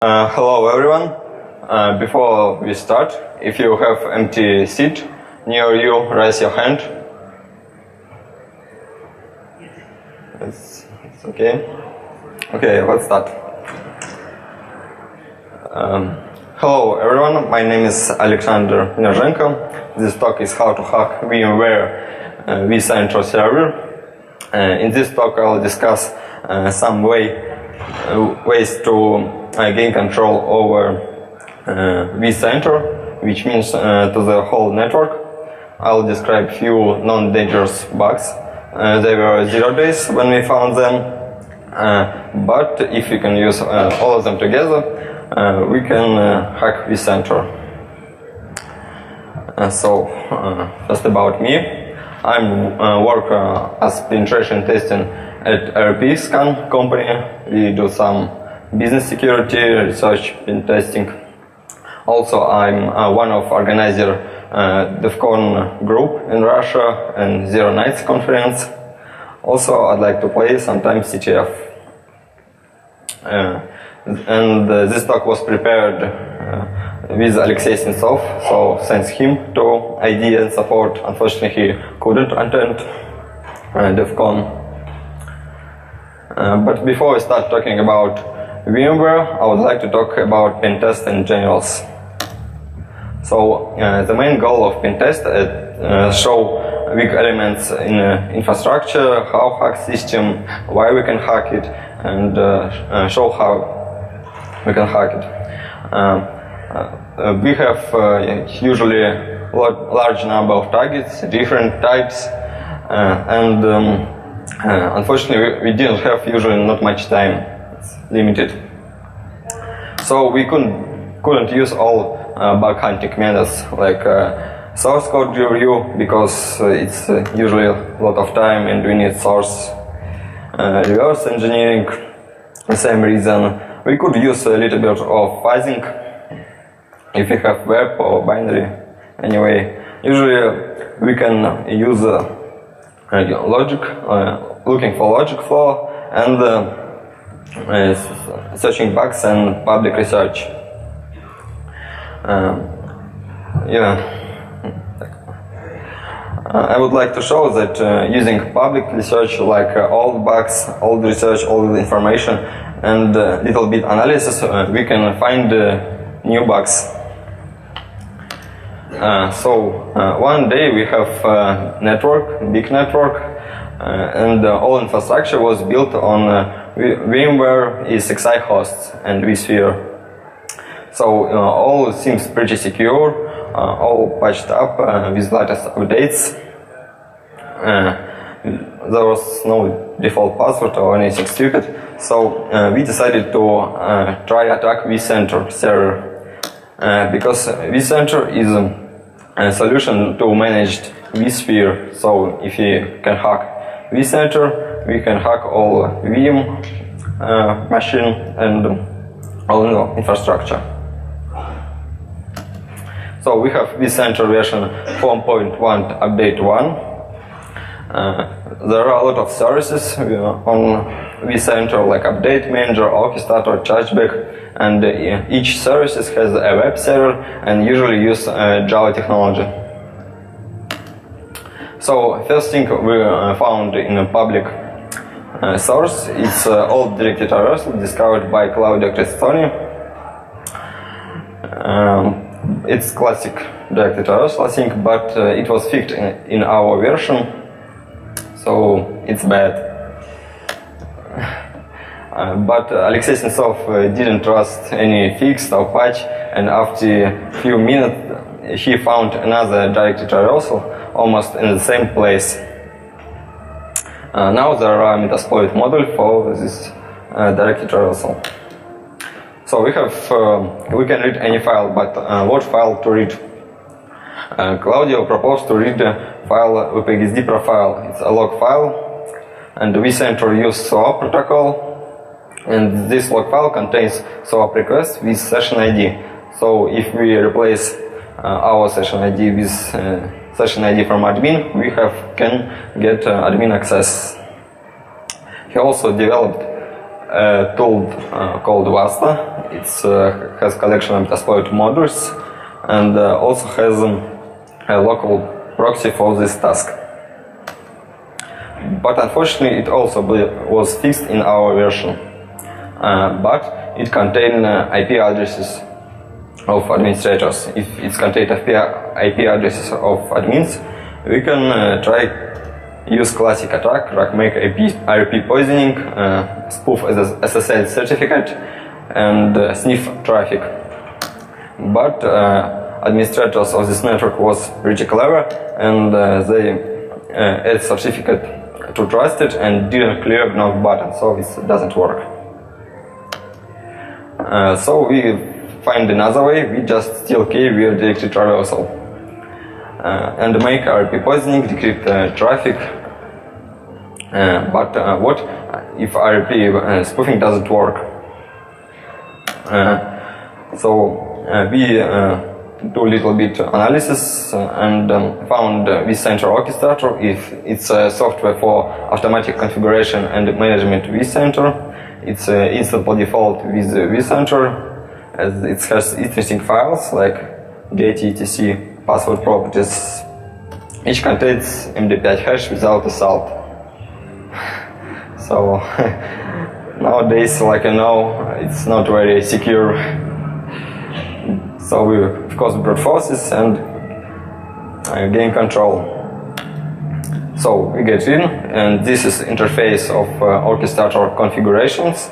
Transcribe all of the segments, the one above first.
Hello everyone. Before we start, if you have empty seat near you, raise your hand. It's okay. Okay, let's start. Hello everyone, my name is Alexander Minozhenko. This talk is how to hack VMware vCenter server. In this talk I'll discuss some ways to gain control over vCenter, which means to the whole network. I'll describe few non-dangerous bugs. They were 0 days when we found them, but if we can use all of them together, we can hack vCenter. First about me. I work as penetration testing at ERPSCAN company. We do some business security, research, pen testing. Also, I'm one of organizer DEFCON group in Russia and Zero Nights conference. Also, I'd like to play sometimes CTF. This talk was prepared with Alexei Sentsov, so thanks him to idea and support. Unfortunately, he couldn't attend DEFCON. But before we start talking about VMware, I would like to talk about pen test in general. So the main goal of pen test is show weak elements in infrastructure, how hack system, why we can hack it, and show how we can hack it. We have usually large number of targets, different types, and unfortunately we didn't have usually not much time. Limited, so we couldn't use all bug hunting methods like source code review, because it's usually a lot of time and we need source. Reverse engineering, the same reason. We could use a little bit of fuzzing if we have web or binary. Anyway, usually we can use logic, looking for logic flow, and searching bugs and public research. I would like to show that using public research, like old bugs, old research, old information, and little bit analysis, we can find new bugs. One day we have network, big network, and all infrastructure was built on VMware ESXi hosts and vSphere. So all seems pretty secure, all patched up with latest updates. There was no default password or anything stupid, so we decided to try attack vCenter server, because vCenter is a solution to managed vSphere. So if you can hack vCenter, we can hack all VM machine and all infrastructure. So we have vCenter version 4.1 update 1. There are a lot of services on vCenter, like update manager, orchestrator, chargeback, and each service has a web server and usually use Java technology. So first thing we found in a public source, it's old directory traversal discovered by Claudio Crestoni. It's classic directory traversal, I think, but it was fixed in our version, so it's bad. But Alexei Sentsov didn't trust any fix or patch, and after a few minutes he found another directory traversal almost in the same place. Now there are Metasploit module for this directory traversal. So we can read any file, but what file to read? Claudio proposed to read the file vpxd profile. It's a log file, and vCenter uses SOAP protocol, and this log file contains SOAP request with session ID. So if we replace our session ID with session ID from admin, we can get admin access. He also developed a tool called Vasta. it has collection of exploit modules and also has a local proxy for this task. But unfortunately, it also was fixed in our version. But it contained IP addresses of administrators. If it contains IP addresses of admins, we can try use classic attack like make IRP poisoning, spoof SSL certificate, and sniff traffic. But administrators of this network was pretty clever, and they add certificate to trusted and didn't clear no button, so it doesn't work. So we find another way. We just steal key via directory traversal and make IRP poisoning, decrypt traffic. But what if IRP spoofing doesn't work? So we do a little bit analysis and found vCenter orchestrator. If it's a software for automatic configuration and management vCenter, it's instantly default with vCenter, as it has interesting files like get etc password properties. Each contains MD5 hash without assault. So nowadays, like I know, it's not very secure. So we of course brute forces and gain control. So we get in, and this is interface of orchestrator configurations.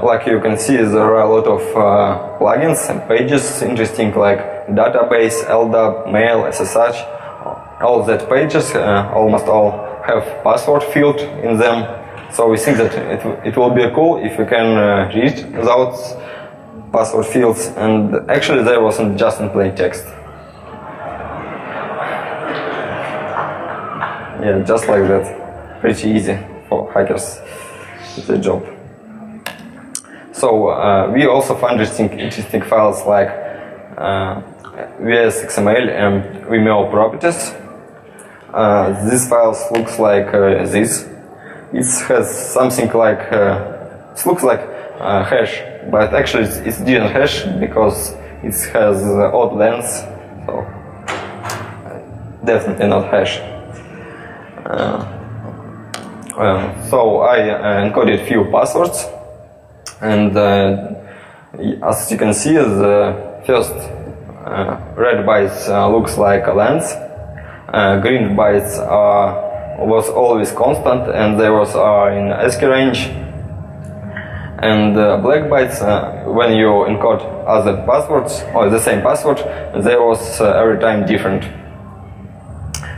Like you can see, there are a lot of plugins and pages, interesting like database, LDAP, mail, SSH. All that pages, almost all have password field in them. So we think that it will be cool if you can read those password fields, and actually there wasn't just in plain text. Yeah, just like that. Pretty easy for hackers. It's a job. So we also find interesting files like VS.xml and VMware properties. These files looks like this. It has something like it looks like hash, but actually it didn't hash because it has odd length, so definitely not hash. So I encoded few passwords, and as you can see, the first red bytes looks like a length, green bytes was always constant and they was in ASCII range, and black bytes, when you encode other passwords or the same password, they was every time different.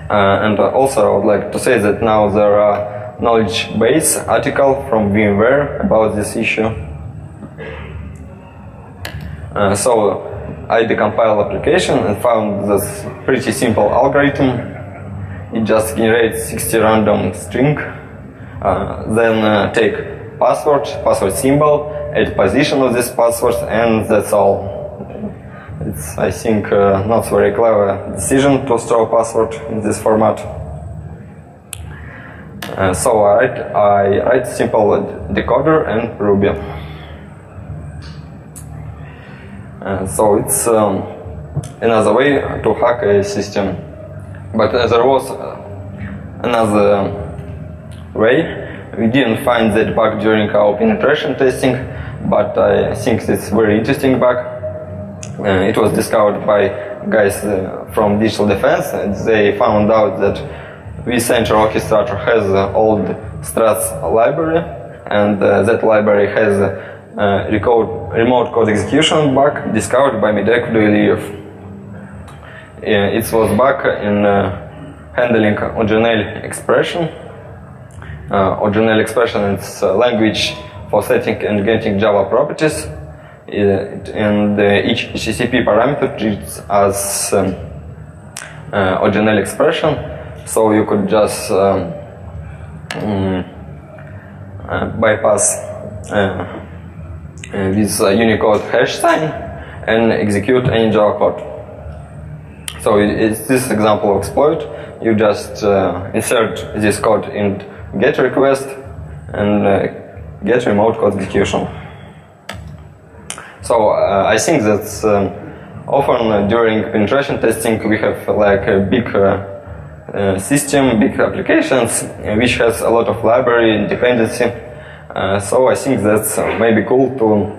And also I would like to say that now there are knowledge base article from VMware about this issue. So I decompiled application and found this pretty simple algorithm. It just generates 60 random string, then take password symbol, add position of this password, and that's all. It's, I think, not very clever decision to store password in this format. So I write simple decoder and Ruby. So it's another way to hack a system. But there was another way. We didn't find that bug during our penetration testing, but I think it's a very interesting bug. It was discovered by guys from Digital Defense, and they found out that vCenter orchestrator has an old struts library, and that library has a remote code execution bug discovered by Medek. It was bug in handling original expression. Original expression is language for setting and getting Java properties, and each HTTP parameter treats as original expression. So you could just bypass this Unicode hash sign and execute any Java code. So it's this example of exploit. You just insert this code in GET request and get remote code execution. So I think that often during penetration testing we have like a big system, big applications, which has a lot of library and dependency. So I think that's maybe cool to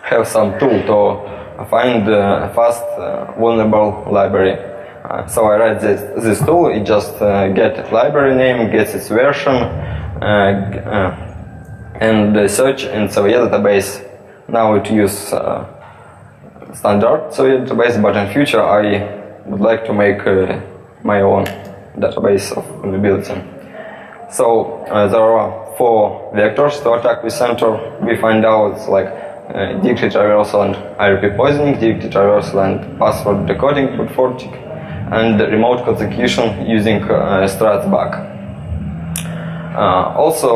have some tool to find a fast vulnerable library. So I write this tool. It just gets library name, gets its version, and search in Soviet database. Now it uses standard Soviet database, but in future I would like to make my own database of vulnerability. So there are 4 vectors to attack vCenter. We find out like directory traversal and IRP poisoning, directory traversal and password decoding with fortic, and remote execution using struts bug. Also,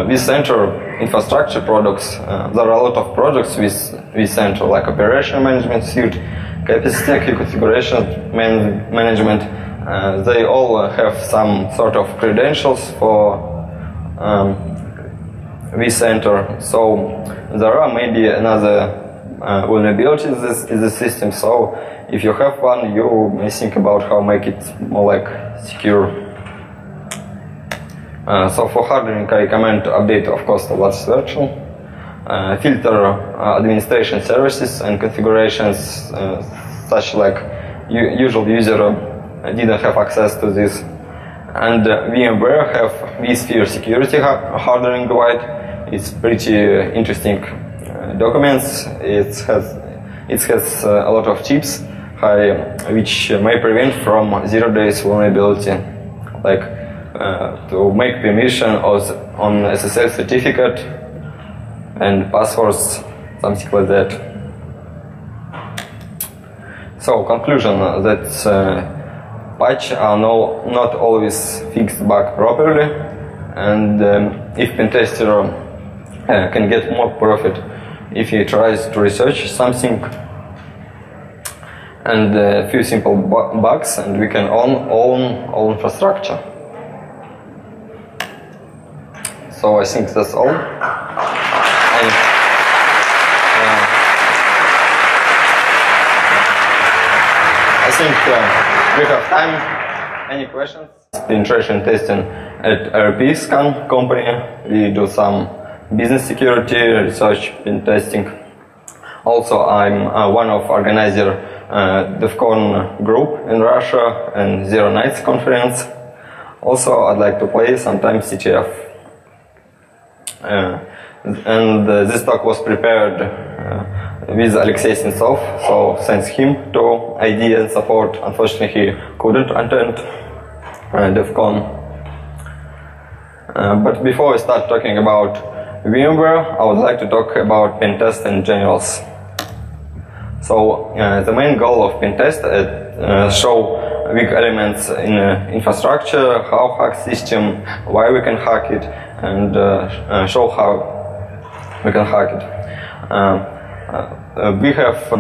vCenter infrastructure products. There are a lot of products with vCenter, like operation management suite, capacity configuration management. They all have some sort of credentials for vCenter. So there are maybe another vulnerabilities in the system. So if you have one, you may think about how make it more like secure. So for hardening, I recommend to update, of course, the last version. Filter administration services and configurations, such like usual user didn't have access to this. And VMware have vSphere security hardening guide. It's pretty interesting documents. It has a lot of tips which may prevent from 0 days vulnerability, like to make permission on SSL certificate and passwords, something like that. So conclusion that patch are not always fixed bug properly, and if pentester can get more profit if he tries to research something, and a few simple bugs, and we can own all infrastructure. So I think that's all. And, I think we have time. Any questions? Penetration testing at ERPSCAN company. We do some business security, research, pen testing. Also, I'm one of organizer DEFCON group in Russia and Zero Nights conference. Also, I'd like to play sometimes CTF. And this talk was prepared with Alexei Sentsov, so thanks him to idea and support. Unfortunately, he couldn't attend DEFCON. But before we start talking about VMware, I would like to talk about pen test in general. So the main goal of pen test is show weak elements in infrastructure, how hack system, why we can hack it, and show how we can hack it. We have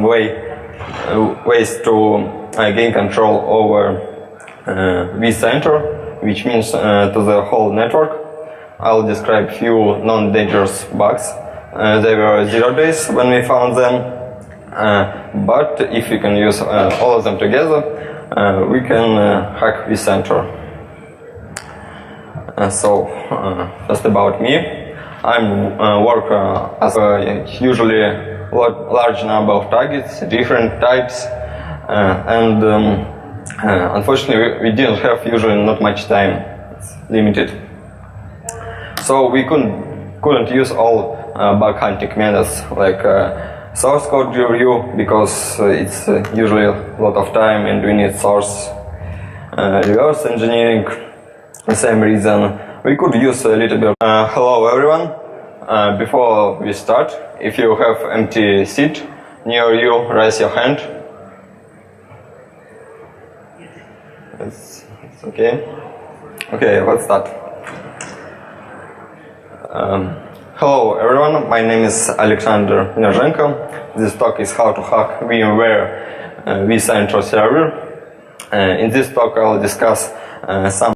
ways to gain control over vCenter, which means to the whole network. I'll describe few non-dangerous bugs. They were 0 days when we found them, but if we can use all of them together, we can hack vCenter. So, just about me. I work as usually large number of targets, different types, and unfortunately we didn't have usually not much time. It's limited. So we couldn't use all bug hunting methods like source code review, because it's usually a lot of time and we need source reverse engineering. The same reason we could use a little bit. Hello everyone. Before we start, if you have empty seat near you, raise your hand. It's okay. Okay, let's start. Hello everyone, my name is Alexander Minozhenko. This talk is how to hack VMware vCenter server. In this talk I'll discuss some